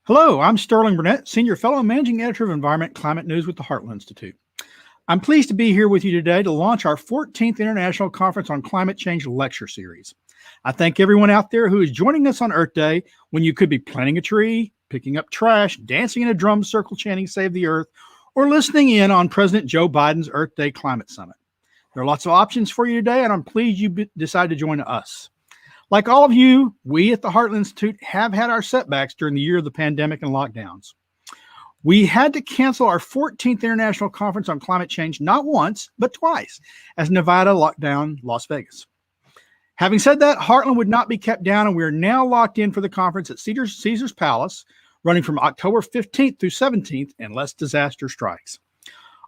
Hello, I'm Sterling Burnett, Senior Fellow and Managing Editor of Environment Climate News with the Heartland Institute. I'm pleased to be here with you today to launch our 14th International Conference on Climate Change lecture series. I thank everyone out there who is joining us on Earth Day when you could be planting a tree, picking up trash, dancing in a drum circle chanting Save the Earth, or listening in on President Joe Biden's Earth Day Climate Summit. There are lots of options for you today, and I'm pleased you decided to join us. Like all of you, we at the Heartland Institute have had our setbacks during the year of the pandemic and lockdowns. We had to cancel our 14th International Conference on Climate Change not once, but twice, as Nevada locked down Las Vegas. Having said that, Heartland would not be kept down, and we are now locked in for the conference at Caesar's Palace, running from October 15th through 17th, unless disaster strikes.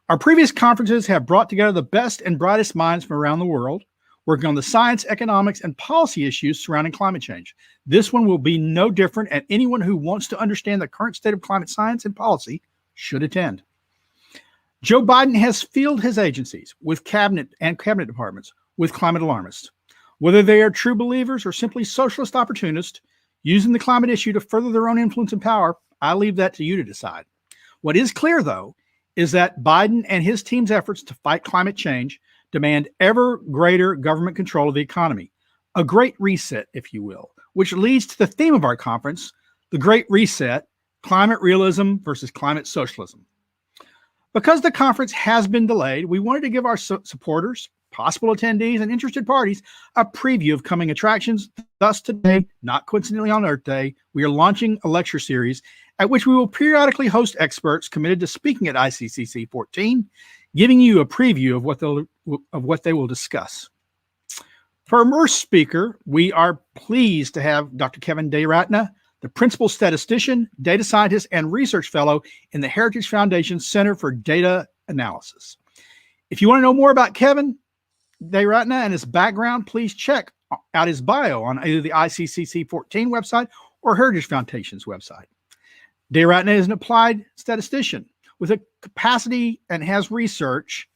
Our previous conferences have brought together the best and brightest minds from around the world, working on the science, economics, and policy issues surrounding climate change. This one will be no different, and anyone who wants to understand the current state of climate science and policy should attend. Joe Biden has filled his agencies with cabinet departments with climate alarmists. Whether they are true believers or simply socialist opportunists using the climate issue to further their own influence and power, I leave that to you to decide. What is clear, though, is that Biden and his team's efforts to fight climate change demand ever greater government control of the economy, a great reset, if you will, which leads to the theme of our conference, the Great Reset, Climate Realism versus Climate Socialism. Because the conference has been delayed, we wanted to give our supporters, possible attendees, and interested parties a preview of coming attractions. Thus today, not coincidentally on Earth Day, we are launching a lecture series at which we will periodically host experts committed to speaking at ICCC-14, giving you a preview of what they will discuss. For our first speaker, we are pleased to have Dr. Kevin Dayaratna, the Principal Statistician, Data Scientist, and Research Fellow in the Heritage Foundation Center for Data Analysis. If you want to know more about Kevin Dayaratna and his background, please check out his bio on either the ICCC-14 website or Heritage Foundation's website. Dayaratna is an applied statistician with a capacity and has research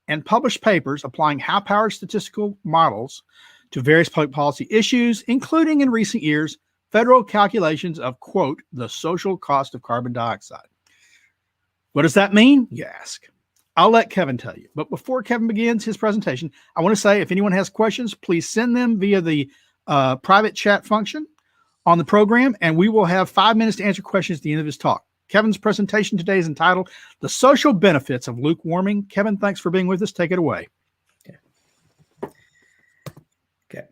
and published papers applying high-powered statistical models to various public policy issues, including in recent years, federal calculations of, quote, the social cost of carbon dioxide. What does that mean, you ask? I'll let Kevin tell you. But before Kevin begins his presentation, I want to say if anyone has questions, please send them via the private chat function on the program, and we will have 5 minutes to answer questions at the end of his talk. Kevin's presentation today is entitled The Social Benefits of Lukewarming. Kevin, thanks for being with us. Take it away. Okay.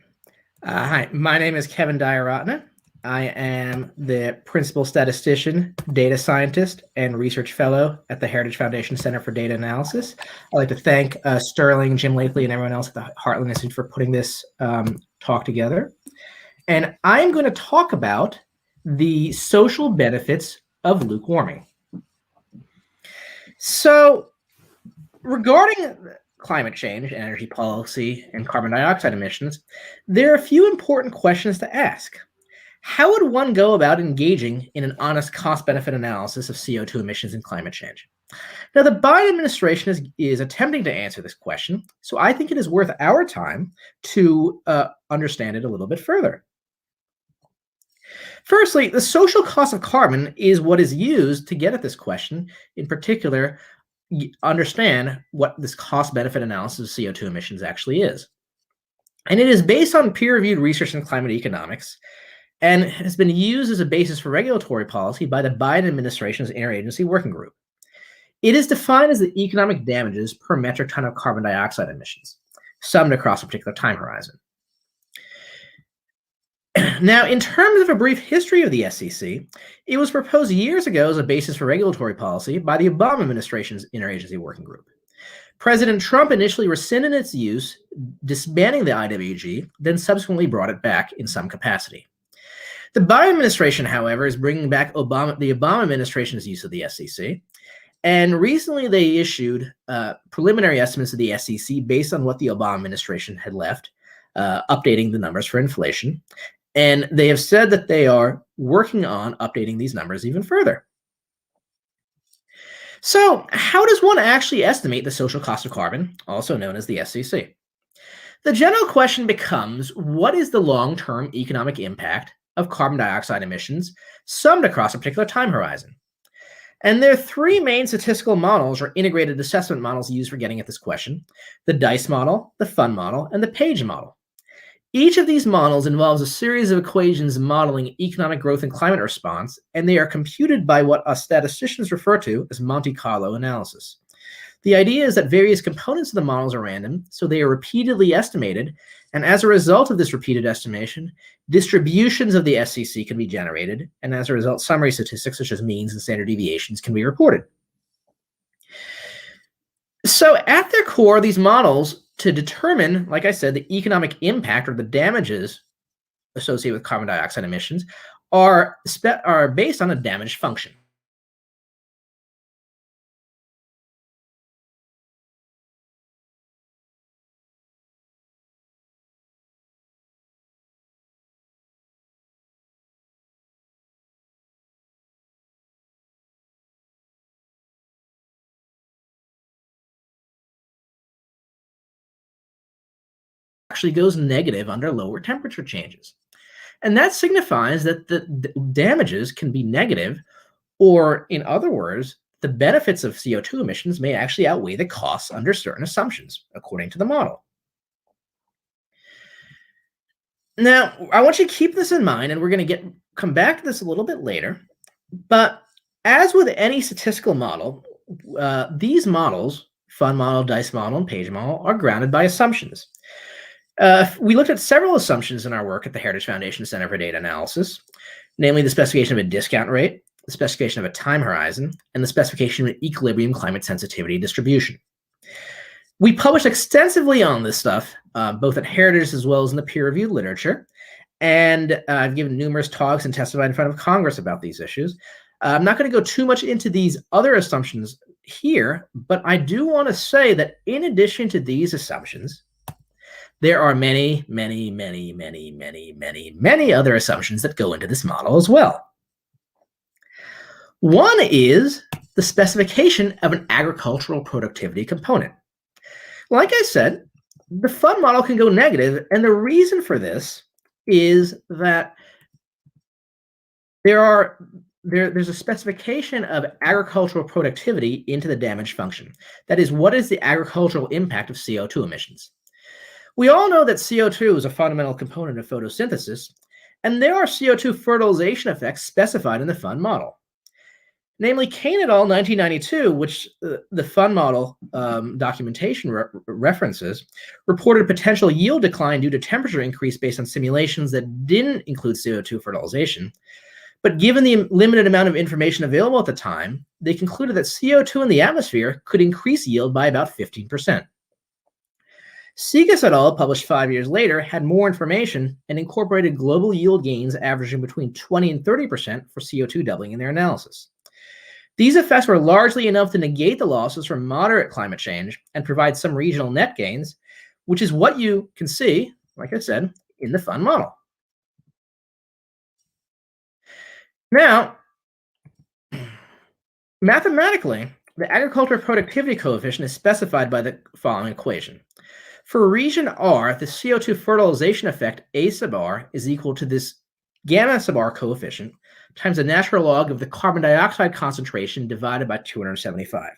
Hi, my name is Kevin Dayaratna. I am the Principal Statistician, Data Scientist, and Research Fellow at the Heritage Foundation Center for Data Analysis. I'd like to thank Sterling, Jim Lathley, and everyone else at the Heartland Institute for putting this talk together. And I'm going to talk about the social benefits of lukewarming. So regarding climate change, energy policy, and carbon dioxide emissions, there are a few important questions to ask. How would one go about engaging in an honest cost-benefit analysis of CO2 emissions and climate change? Now, the Biden administration is attempting to answer this question, so I think it is worth our time to understand it a little bit further. Firstly, the social cost of carbon is what is used to get at this question, in particular, understand what this cost-benefit analysis of CO2 emissions actually is. And it is based on peer-reviewed research in climate economics and has been used as a basis for regulatory policy by the Biden administration's interagency working group. It is defined as the economic damages per metric ton of carbon dioxide emissions, summed across a particular time horizon. Now, in terms of a brief history of the SEC, it was proposed years ago as a basis for regulatory policy by the Obama administration's interagency working group. President Trump initially rescinded its use, disbanding the IWG, then subsequently brought it back in some capacity. The Biden administration, however, is bringing back the Obama administration's use of the SEC, and recently they issued preliminary estimates of the SEC based on what the Obama administration had left, updating the numbers for inflation. And they have said that they are working on updating these numbers even further. So how does one actually estimate the social cost of carbon, also known as the SCC? The general question becomes, what is the long-term economic impact of carbon dioxide emissions summed across a particular time horizon. And there are three main statistical models or integrated assessment models used for getting at this question: the DICE model, the FUN model, and the PAGE model. Each of these models involves a series of equations modeling economic growth and climate response, and they are computed by what us statisticians refer to as Monte Carlo analysis. The idea is that various components of the models are random, so they are repeatedly estimated, and as a result of this repeated estimation, distributions of the SCC can be generated, and as a result, summary statistics such as means and standard deviations can be reported. So at their core, these models, to determine, like I said, the economic impact or the damages associated with carbon dioxide emissions are based on a damage function. Actually goes negative under lower temperature changes. And that signifies that the damages can be negative, or in other words, the benefits of CO2 emissions may actually outweigh the costs under certain assumptions, according to the model. Now, I want you to keep this in mind, and we're going to come back to this a little bit later. But as with any statistical model, these models, FUN model, DICE model, and PAGE model, are grounded by assumptions. We looked at several assumptions in our work at the Heritage Foundation Center for Data Analysis, namely the specification of a discount rate, the specification of a time horizon, and the specification of an equilibrium climate sensitivity distribution. We published extensively on this stuff, both at Heritage as well as in the peer-reviewed literature, and I've given numerous talks and testified in front of Congress about these issues. I'm not going to go too much into these other assumptions here, but I do want to say that in addition to these assumptions, there are many, many, many, many, many, many, many other assumptions that go into this model as well. One is the specification of an agricultural productivity component. Like I said, the FUN model can go negative, and the reason for this is that there's a specification of agricultural productivity into the damage function. That is, what is the agricultural impact of CO2 emissions? We all know that CO2 is a fundamental component of photosynthesis, and there are CO2 fertilization effects specified in the FUN model. Namely, Kane et al. 1992, which the FUN model documentation references, reported potential yield decline due to temperature increase based on simulations that didn't include CO2 fertilization. But given the limited amount of information available at the time, they concluded that CO2 in the atmosphere could increase yield by about 15%. Segas et al. Published 5 years later had more information and incorporated global yield gains averaging between 20 and 30% for CO2 doubling in their analysis. These effects were largely enough to negate the losses from moderate climate change and provide some regional net gains, which is what you can see, like I said, in the FUN model. Now, mathematically, the agricultural productivity coefficient is specified by the following equation. For region R, the CO2 fertilization effect A sub R is equal to this gamma sub R coefficient times the natural log of the carbon dioxide concentration divided by 275.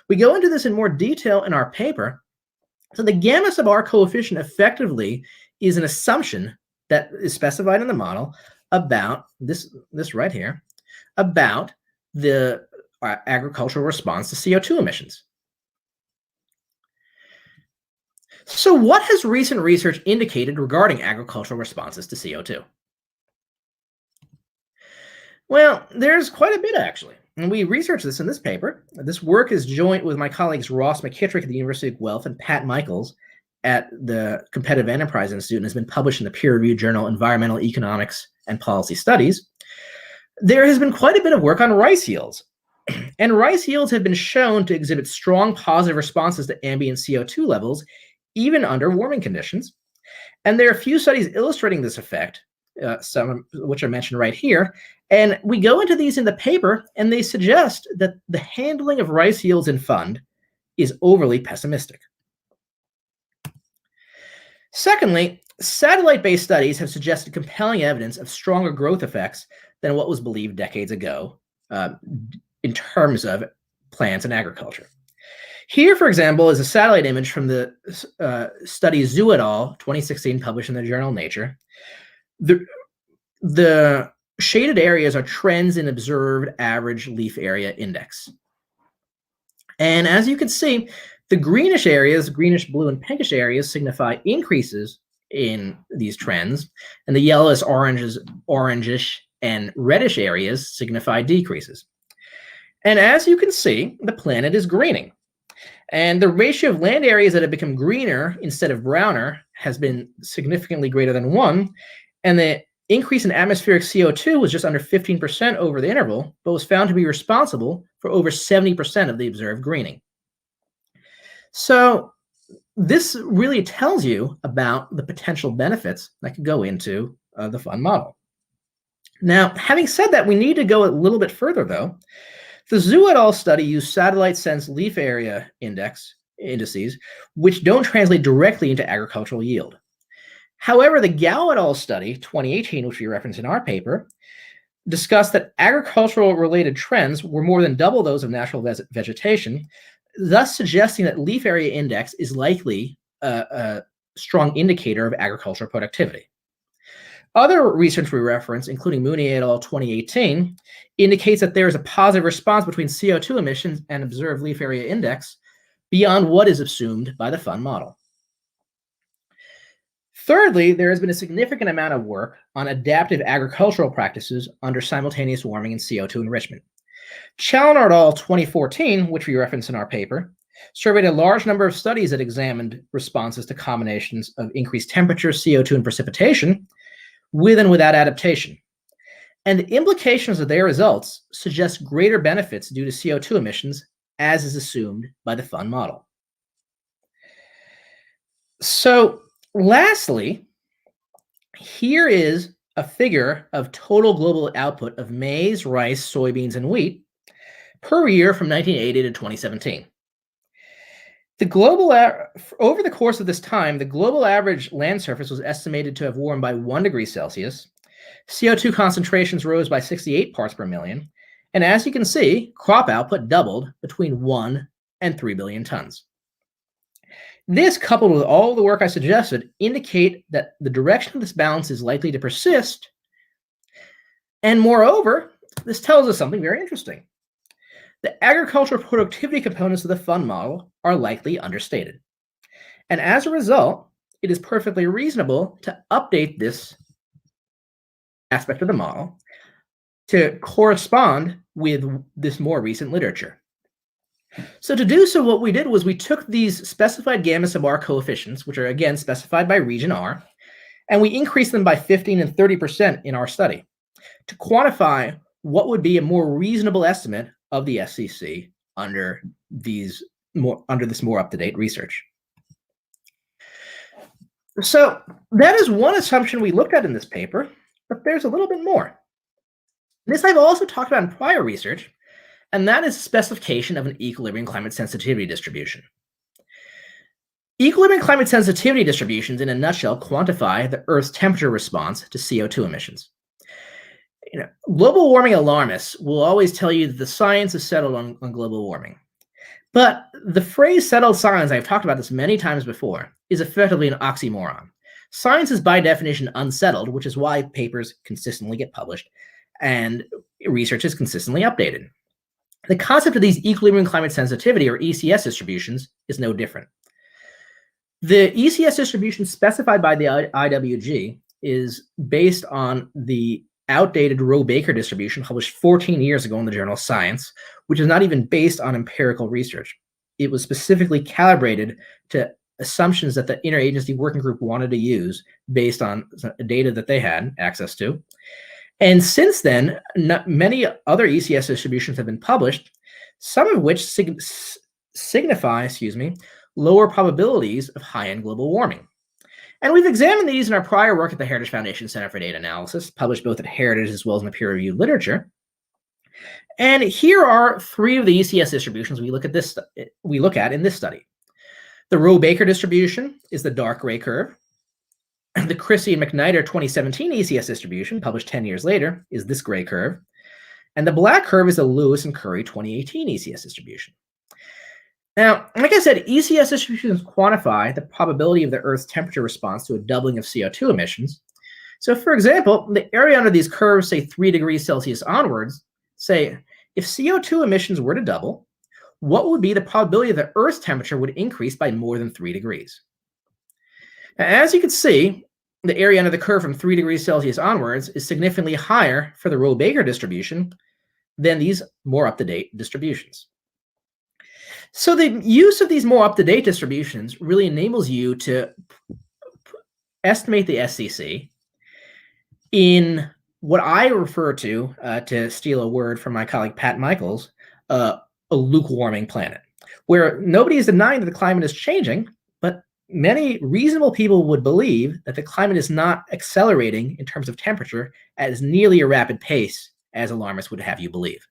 We go into this in more detail in our paper. So the gamma sub R coefficient effectively is an assumption that is specified in the model about this right here, about the agricultural response to CO2 emissions. So what has recent research indicated regarding agricultural responses to CO2? Well, there's quite a bit, actually. And we researched this in this paper. This work is joint with my colleagues Ross McKitrick at the University of Guelph and Pat Michaels at the Competitive Enterprise Institute, and has been published in the peer-reviewed journal Environmental Economics and Policy Studies. There has been quite a bit of work on rice yields. And rice yields have been shown to exhibit strong positive responses to ambient CO2 levels, even under warming conditions. And there are a few studies illustrating this effect, some of which are mentioned right here. And we go into these in the paper, and they suggest that the handling of rice yields in FUN is overly pessimistic. Secondly, Satellite-based studies have suggested compelling evidence of stronger growth effects than what was believed decades ago in terms of plants and agriculture. Here, for example, is a satellite image from the study Zhu et al. 2016, published in the journal Nature. The shaded areas are trends in observed average leaf area index. And as you can see, the greenish areas, greenish, blue, and pinkish areas signify increases in these trends, and the yellowish, orangish, and reddish areas signify decreases. And as you can see, the planet is greening. And the ratio of land areas that have become greener instead of browner has been significantly greater than 1, and the increase in atmospheric CO2 was just under 15% over the interval, but was found to be responsible for over 70% of the observed greening. So this really tells you about the potential benefits that could go into the fund model. Now, having said that, we need to go a little bit further, though. The Zhu et al. Study used satellite-sense leaf area indices, which don't translate directly into agricultural yield. However, the Gao et al. Study, 2018, which we referenced in our paper, discussed that agricultural-related trends were more than double those of natural vegetation, thus suggesting that leaf area index is likely a strong indicator of agricultural productivity. Other research we reference, including Mooney et al. 2018, indicates that there is a positive response between CO2 emissions and observed leaf area index beyond what is assumed by the fund model. Thirdly, there has been a significant amount of work on adaptive agricultural practices under simultaneous warming and CO2 enrichment. Challoner et al. 2014, which we reference in our paper, surveyed a large number of studies that examined responses to combinations of increased temperature, CO2, and precipitation with and without adaptation. And the implications of their results suggest greater benefits due to CO2 emissions, as is assumed by the fund model. So lastly, here is a figure of total global output of maize, rice, soybeans, and wheat per year from 1980 to 2017. Over the course of this time, the global average land surface was estimated to have warmed by 1 degree Celsius. CO2 concentrations rose by 68 parts per million. And as you can see, crop output doubled between 1 and 3 billion tons. This, coupled with all the work I suggested, indicate that the direction of this balance is likely to persist. And moreover, this tells us something very interesting. The agricultural productivity components of the fund model are likely understated. And as a result, it is perfectly reasonable to update this aspect of the model to correspond with this more recent literature. So to do so, what we did was we took these specified gamma sub r coefficients, which are again specified by region R, and we increased them by 15 and 30% in our study to quantify what would be a more reasonable estimate of the SCC under this more up-to-date research. So that is one assumption we looked at in this paper, but there's a little bit more. This I've also talked about in prior research, and that is specification of an equilibrium climate sensitivity distribution. Equilibrium climate sensitivity distributions, in a nutshell, quantify the Earth's temperature response to CO2 emissions. Global warming alarmists will always tell you that the science is settled on global warming. But the phrase settled science, I've talked about this many times before, is effectively an oxymoron. Science is by definition unsettled, which is why papers consistently get published and research is consistently updated. The concept of these equilibrium climate sensitivity, or ECS distributions, is no different. The ECS distribution specified by the IWG is based on the outdated Rowe-Baker distribution published 14 years ago in the journal Science, which is not even based on empirical research. It was specifically calibrated to assumptions that the interagency working group wanted to use based on data that they had access to. And since then, many other ECS distributions have been published, some of which signify lower probabilities of high-end global warming. And we've examined these in our prior work at the Heritage Foundation Center for Data Analysis, published both at Heritage as well as in the peer-reviewed literature. And here are 3 of the ECS distributions we look at in this study. The Rowe-Baker distribution is the dark gray curve. The Chrissy and McKnight 2017 ECS distribution, published 10 years later, is this gray curve. And the black curve is the Lewis and Curry 2018 ECS distribution. Now, like I said, ECS distributions quantify the probability of the Earth's temperature response to a doubling of CO2 emissions. So, for example, the area under these curves, say 3 degrees Celsius onwards, say if CO2 emissions were to double, what would be the probability that the Earth's temperature would increase by more than 3 degrees? Now, as you can see, the area under the curve from 3 degrees Celsius onwards is significantly higher for the Rowe-Baker distribution than these more up-to-date distributions. So the use of these more up-to-date distributions really enables you to estimate the SCC in what I refer to steal a word from my colleague Pat Michaels, a lukewarming planet, where nobody is denying that the climate is changing, but many reasonable people would believe that the climate is not accelerating in terms of temperature at as nearly a rapid pace as alarmists would have you believe.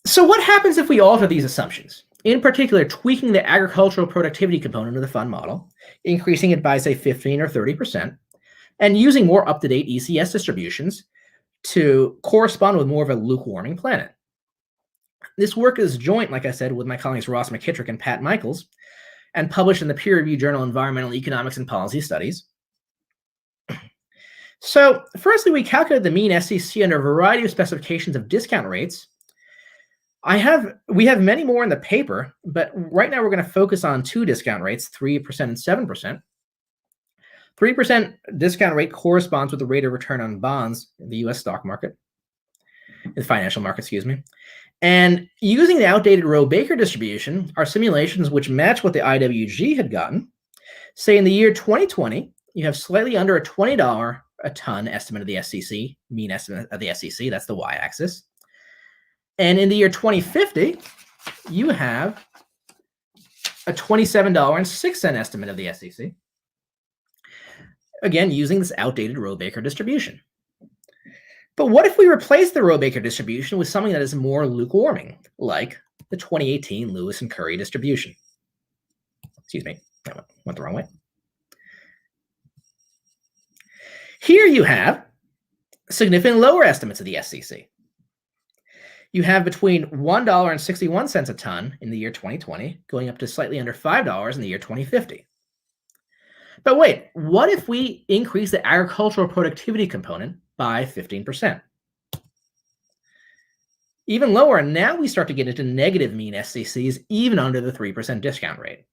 So what happens if we alter these assumptions? In particular, tweaking the agricultural productivity component of the fund model, increasing it by, say, 15 or 30%, and using more up-to-date ECS distributions to correspond with more of a lukewarming planet. This work is joint, like I said, with my colleagues Ross McKitrick and Pat Michaels, and published in the peer-reviewed journal Environmental Economics and Policy Studies. So, firstly, we calculated the mean SCC under a variety of specifications of discount rates. We have many more in the paper, but right now we're going to focus on 2 discount rates, 3% and 7%. 3% discount rate corresponds with the rate of return on bonds in the US stock market, the financial market, excuse me. And using the outdated Rowe-Baker distribution, our simulations, which match what the IWG had gotten, say in the year 2020, you have slightly under a $20 a ton estimate of the SCC, mean estimate of the SCC, that's the y-axis. And in the year 2050, you have a $27.06 estimate of the SCC. Again, using this outdated Rowe-Baker distribution. But what if we replace the Rowe-Baker distribution with something that is more lukewarming, like the 2018 Lewis and Curry distribution? Excuse me, I went the wrong way. Here you have significantly lower estimates of the SCC. You have between $1.61 a ton in the year 2020, going up to slightly under $5 in the year 2050. But wait, what if we increase the agricultural productivity component by 15%? Even lower, and now we start to get into negative mean SCCs even under the 3% discount rate.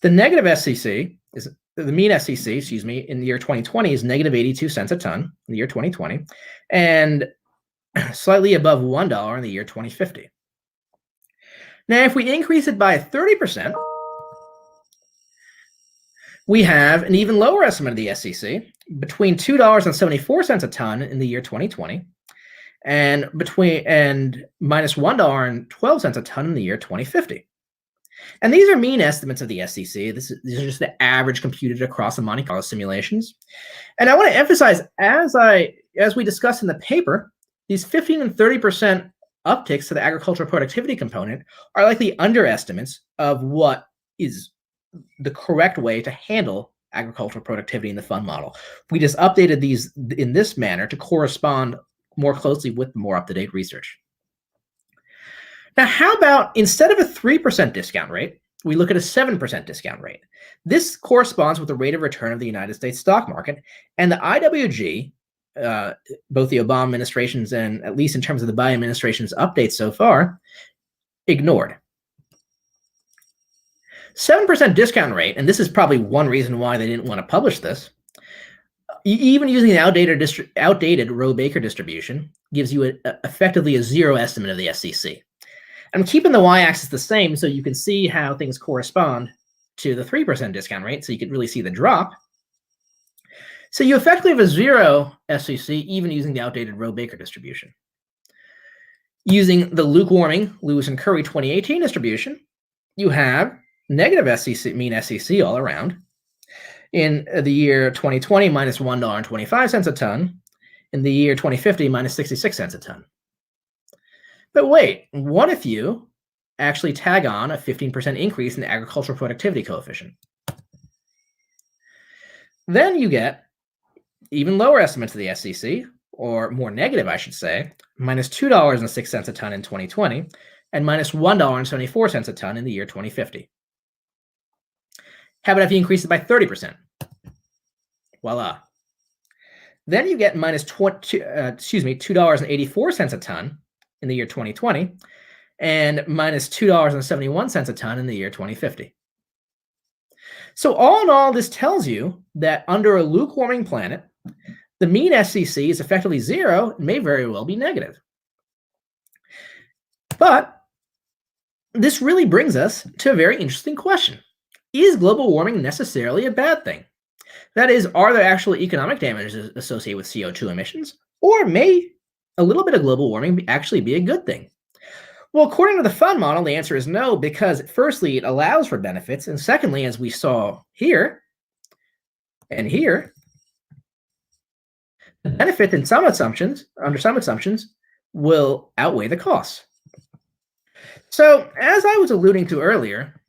The negative SCC is the mean SCC, excuse me, in the year 2020 is negative 82 cents a ton in the year 2020, and slightly above $1 in the year 2050. Now, if we increase it by 30%, we have an even lower estimate of the SCC, between $2.74 a ton in the year 2020, and minus $1.12 a ton in the year 2050. And these are mean estimates of the SCC. These are just the average computed across the Monte Carlo simulations. And I want to emphasize, as we discussed in the paper, these 15 and 30% upticks to the agricultural productivity component are likely underestimates of what is the correct way to handle agricultural productivity in the fund model. We just updated these in this manner to correspond more closely with more up-to-date research. Now, how about instead of a 3% discount rate, we look at a 7% discount rate? This corresponds with the rate of return of the United States stock market, and the IWG, both the Obama administration's and at least in terms of the Biden administration's updates so far, ignored. 7% discount rate, and this is probably one reason why they didn't want to publish this, even using the outdated Rowe-Baker distribution, gives you effectively a 0 estimate of the SCC. I'm keeping the y-axis the same so you can see how things correspond to the 3% discount rate, so you can really see the drop. So you effectively have a 0 SCC even using the outdated Rowe-Baker distribution. Using the lukewarming Lewis and Curry 2018 distribution, you have negative SCC, mean SCC all around. In the year 2020, minus $1.25 a ton. In the year 2050, minus 66 cents a ton. But wait, what if you actually tag on a 15% increase in the agricultural productivity coefficient? Then you get even lower estimates of the SCC, or more negative, I should say, minus $2.06 a ton in 2020 and minus $1.74 a ton in the year 2050. How about if you increase it by 30%? Voila. Then you get minus $2.84 a ton in the year 2020 and minus $2.71 a ton in the year 2050. So all in all, this tells you that under a lukewarming planet, the mean SCC is effectively zero and may very well be negative. But this really brings us to a very interesting question. Is global warming necessarily a bad thing? That is, are there actual economic damages associated with CO2 emissions? Or may a little bit of global warming actually be a good thing? Well, according to the fund model, the answer is no, because firstly, it allows for benefits. And secondly, as we saw here and here, the benefit in some assumptions, under some assumptions, will outweigh the costs. So as I was alluding to earlier,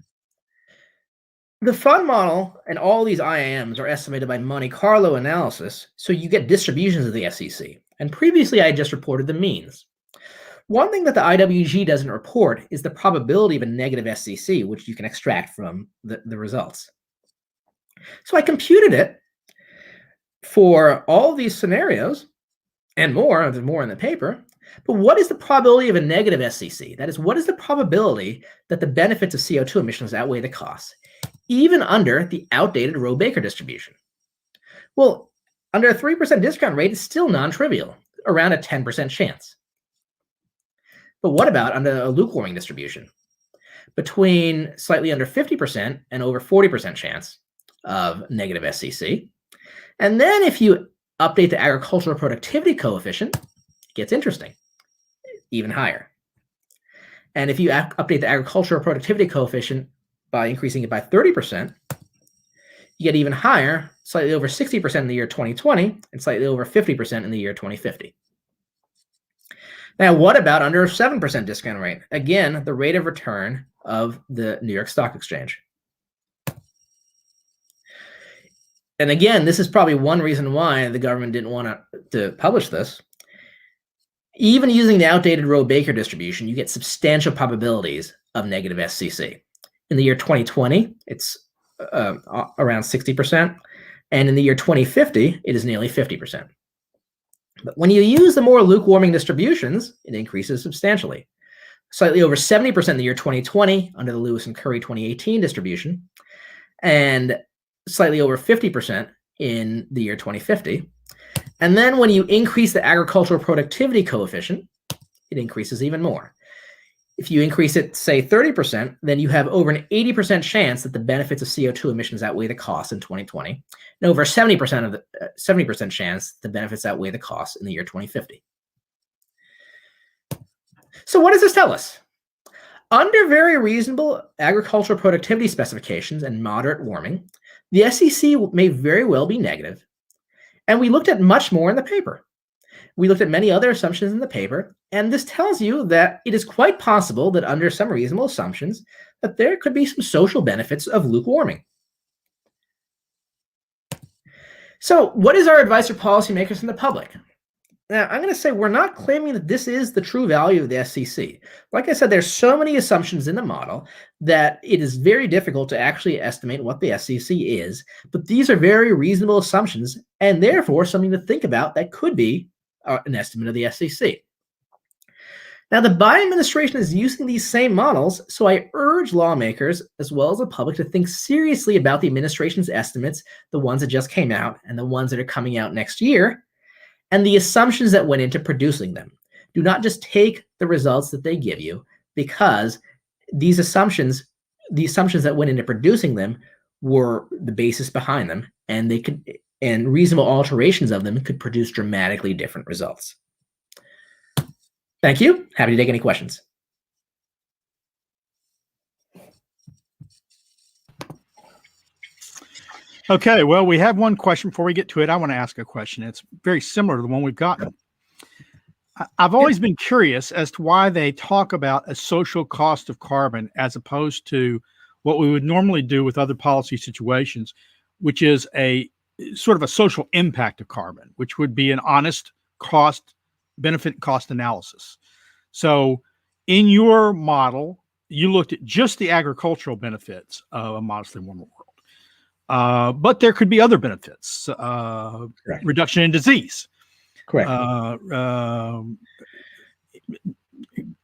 the fund model and all these IAMs are estimated by Monte Carlo analysis, so you get distributions of the SCC. And previously, I just reported the means. One thing that the IWG doesn't report is the probability of a negative SCC, which you can extract from the results. So I computed it for all these scenarios and more. There's more in the paper. But what is the probability of a negative SCC? That is, what is the probability that the benefits of CO2 emissions outweigh the costs, even under the outdated Rowe-Baker distribution? Well, under a 3% discount rate, it's still non-trivial, around a 10% chance. But what about under a lukewarming distribution? Between slightly under 50% and over 40% chance of negative SCC. And then if you update the agricultural productivity coefficient, it gets interesting, even higher. And if you update the agricultural productivity coefficient by increasing it by 30%, you get even higher, slightly over 60% in the year 2020 and slightly over 50% in the year 2050. Now, what about under a 7% discount rate? Again, the rate of return of the New York Stock Exchange. And again, this is probably one reason why the government didn't want to publish this. Even using the outdated Rowe-Baker distribution, you get substantial probabilities of negative SCC. In the year 2020, it's around 60%. And in the year 2050, it is nearly 50%. But when you use the more lukewarming distributions, it increases substantially. Slightly over 70% in the year 2020 under the Lewis and Curry 2018 distribution, and slightly over 50% in the year 2050. And then when you increase the agricultural productivity coefficient, it increases even more. If you increase it, say 30%, then you have over an 80% chance that the benefits of CO2 emissions outweigh the costs in 2020, and over 70% chance the benefits outweigh the costs in the year 2050. So what does this tell us? Under very reasonable agricultural productivity specifications and moderate warming, the SCC may very well be negative. And we looked at much more in the paper. We looked at many other assumptions in the paper, and this tells you that it is quite possible that under some reasonable assumptions that there could be some social benefits of lukewarming. So what is our advice for policymakers and the public? Now, I'm going to say we're not claiming that this is the true value of the SCC. Like I said, there's so many assumptions in the model that it is very difficult to actually estimate what the SCC is, but these are very reasonable assumptions and therefore something to think about that could be an estimate of the SCC. Now, the Biden administration is using these same models, so I urge lawmakers as well as the public to think seriously about the administration's estimates, the ones that just came out and the ones that are coming out next year, and the assumptions that went into producing them. Do not just take the results that they give you, because these assumptions, the assumptions that went into producing them were the basis behind them, and they could, and reasonable alterations of them could produce dramatically different results. Thank you. Happy to take any questions. Okay, well, we have one question. Before we get to it, I want to ask a question. It's very similar to the one we've gotten. I've always been curious as to why they talk about a social cost of carbon as opposed to what we would normally do with other policy situations, which is a sort of a social impact of carbon, which would be an honest benefit cost analysis. So in your model, you looked at just the agricultural benefits of a modestly warmer world. But there could be other benefits, reduction in disease, Correct.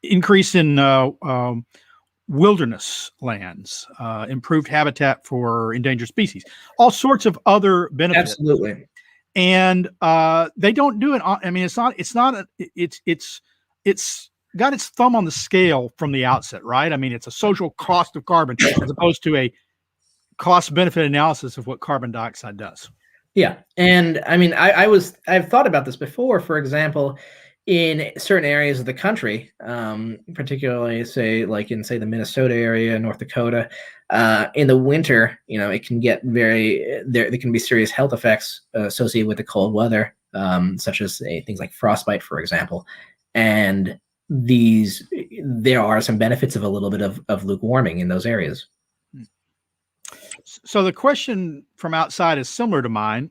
increase in wilderness lands, improved habitat for endangered species, all sorts of other benefits. Absolutely. And they don't do it. I mean, it's got its thumb on the scale from the outset, right? I mean, it's a social cost of carbon as opposed to a cost benefit analysis of what carbon dioxide does. Yeah. And I mean, I've thought about this before. For example, in certain areas of the country, particularly in the Minnesota area, North Dakota, in the winter, it can get there can be serious health effects associated with the cold weather, such as things like frostbite, for example. And there are some benefits of a little bit of lukewarming in those areas. So the question from outside is similar to mine.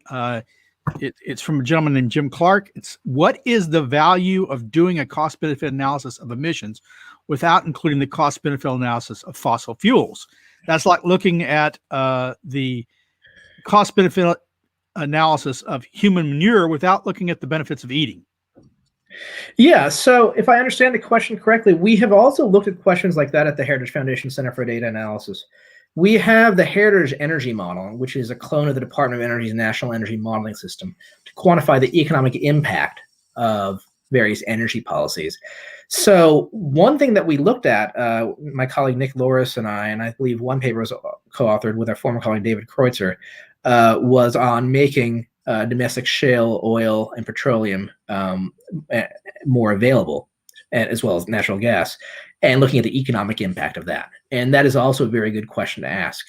It's from a gentleman named Jim Clark. It's, what is the value of doing a cost-benefit analysis of emissions without including the cost-benefit analysis of fossil fuels? That's like looking at the cost-benefit analysis of human manure without looking at the benefits of eating. Yeah, so if I understand the question correctly, we have also looked at questions like that at the Heritage Foundation Center for Data Analysis. We have the Heritage Energy Model, which is a clone of the Department of Energy's National Energy Modeling System, to quantify the economic impact of various energy policies. So one thing that we looked at, my colleague Nick Loris and I believe one paper was co-authored with our former colleague David Kreutzer, was on making domestic shale oil and petroleum more available, as well as natural gas, and looking at the economic impact of that. And that is also a very good question to ask.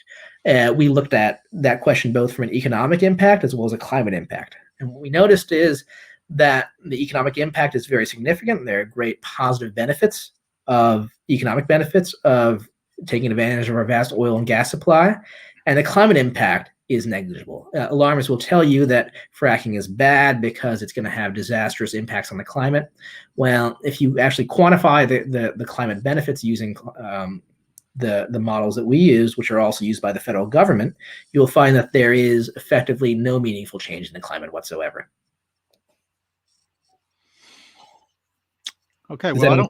We looked at that question both from an economic impact as well as a climate impact. And what we noticed is that the economic impact is very significant. There are great positive benefits economic benefits of taking advantage of our vast oil and gas supply. And the climate impact is negligible. Alarmists will tell you that fracking is bad because it's going to have disastrous impacts on the climate. Well, if you actually quantify the climate benefits using the models that we use, which are also used by the federal government, you'll find that there is effectively no meaningful change in the climate whatsoever. Okay, well,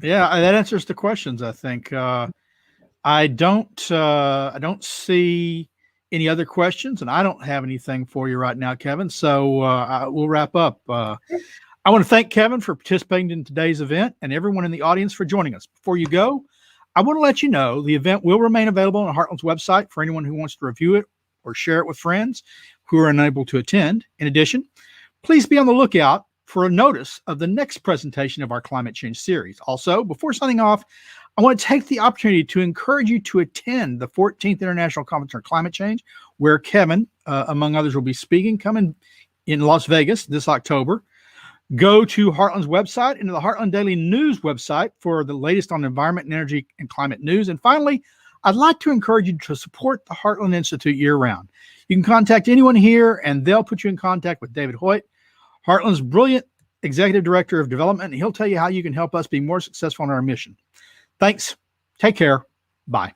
yeah, that answers the questions, I think. I don't see any other questions, and I don't have anything for you right now, Kevin. So we'll wrap up. I want to thank Kevin for participating in today's event and everyone in the audience for joining us. Before you go, I want to let you know the event will remain available on Heartland's website for anyone who wants to review it or share it with friends who are unable to attend. In addition, please be on the lookout for a notice of the next presentation of our climate change series. Also, before signing off, I want to take the opportunity to encourage you to attend the 14th International Conference on Climate Change, where Kevin, among others, will be speaking, coming in Las Vegas this October. Go to Heartland's website and to the Heartland Daily News website for the latest on environment and energy and climate news. And finally, I'd like to encourage you to support the Heartland Institute year-round. You can contact anyone here, and they'll put you in contact with David Hoyt, Heartland's brilliant Executive Director of Development, and he'll tell you how you can help us be more successful in our mission. Thanks. Take care. Bye.